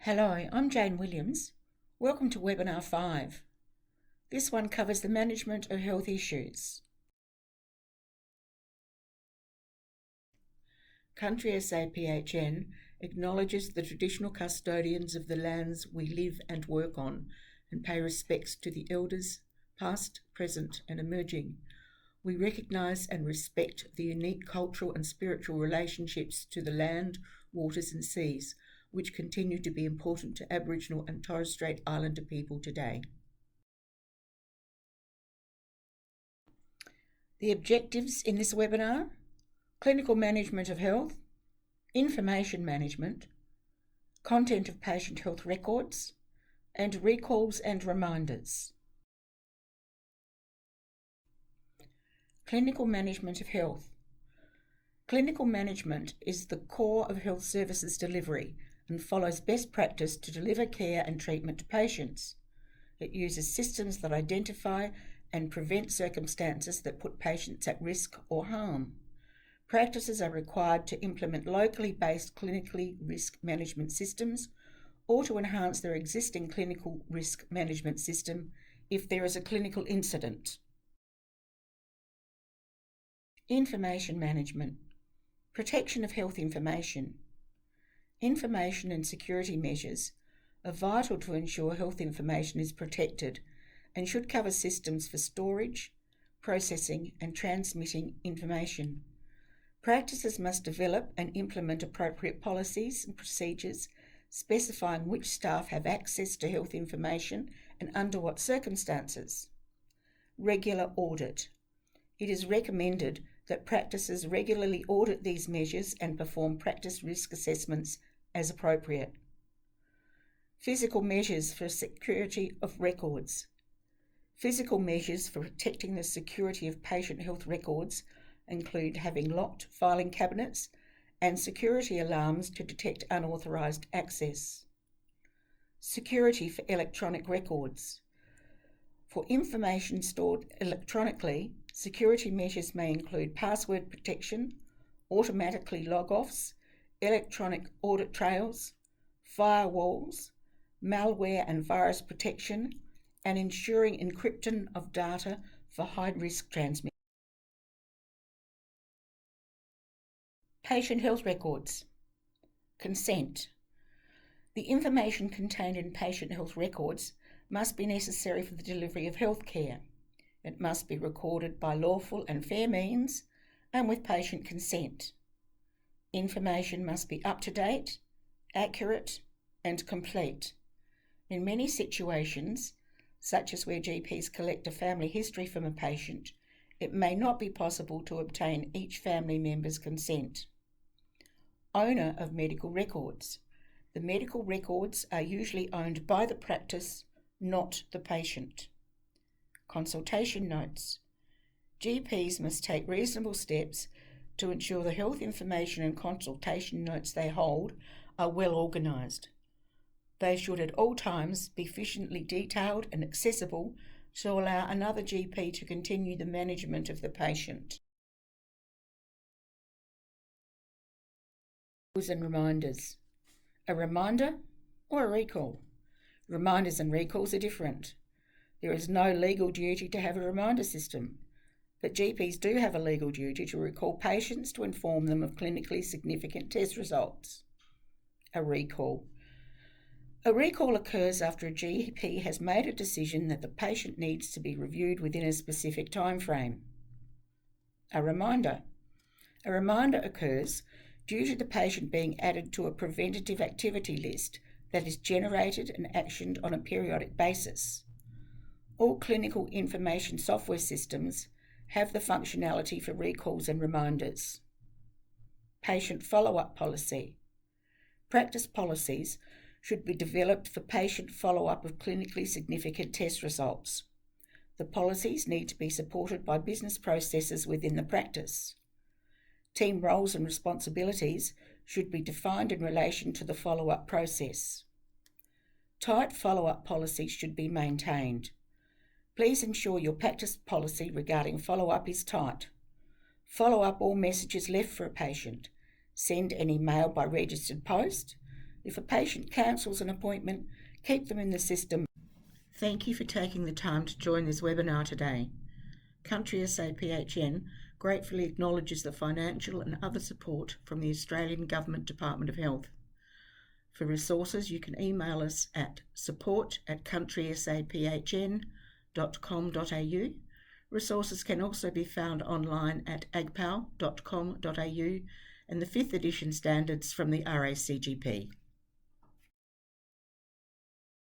Hello, I'm Jane Williams. Welcome to Webinar 5. This one covers the management of health issues. Country SAPHN acknowledges the traditional custodians of the lands we live and work on and pay respects to the elders, past, present and emerging. We recognise and respect the unique cultural and spiritual relationships to the land, waters and seas, which continue to be important to Aboriginal and Torres Strait Islander people today. The objectives in this webinar: clinical management of health, information management, content of patient health records, and recalls and reminders. Clinical management of health. Clinical management is the core of health services delivery and follows best practice to deliver care and treatment to patients. It uses systems that identify and prevent circumstances that put patients at risk or harm. Practices are required to implement locally based clinically risk management systems or to enhance their existing clinical risk management system if there is a clinical incident. Information management. Protection of health information. Information and security measures are vital to ensure health information is protected and should cover systems for storage, processing and transmitting information. Practices must develop and implement appropriate policies and procedures specifying which staff have access to health information and under what circumstances. Regular audit. It is recommended that practices regularly audit these measures and perform practice risk assessments as appropriate. Physical measures for security of records. Physical measures for protecting the security of patient health records include having locked filing cabinets and security alarms to detect unauthorised access. Security for electronic records. For information stored electronically, security measures may include password protection, automatically log-offs, electronic audit trails, firewalls, malware and virus protection, and ensuring encryption of data for high-risk transmission. Patient health records. Consent. The information contained in patient health records must be necessary for the delivery of health care. It must be recorded by lawful and fair means and with patient consent. Information must be up-to-date, accurate and complete. In many situations, such as where GPs collect a family history from a patient, it may not be possible to obtain each family member's consent. Owner of medical records. The medical records are usually owned by the practice, not the patient. Consultation notes. GPs must take reasonable steps to ensure the health information and consultation notes they hold are well organised. They should at all times be efficiently detailed and accessible to allow another GP to continue the management of the patient. And reminders. A reminder or a recall? Reminders and recalls are different. There is no legal duty to have a reminder system, but GPs do have a legal duty to recall patients to inform them of clinically significant test results. A recall. A recall occurs after a GP has made a decision that the patient needs to be reviewed within a specific time frame. A reminder. A reminder occurs due to the patient being added to a preventative activity list that is generated and actioned on a periodic basis. All clinical information software systems have the functionality for recalls and reminders. Patient follow-up policy. Practice policies should be developed for patient follow-up of clinically significant test results. The policies need to be supported by business processes within the practice. Team roles and responsibilities should be defined in relation to the follow-up process. Tight follow-up policies should be maintained. Please ensure your practice policy regarding follow-up is tight. Follow up all messages left for a patient. Send any mail by registered post. If a patient cancels an appointment, keep them in the system. Thank you for taking the time to join this webinar today. Country SAPHN gratefully acknowledges the financial and other support from the Australian Government Department of Health. For resources, you can email us at support@countrysapHN.com.au. Resources can also be found online at agpal.com.au and the 5th edition standards from the RACGP.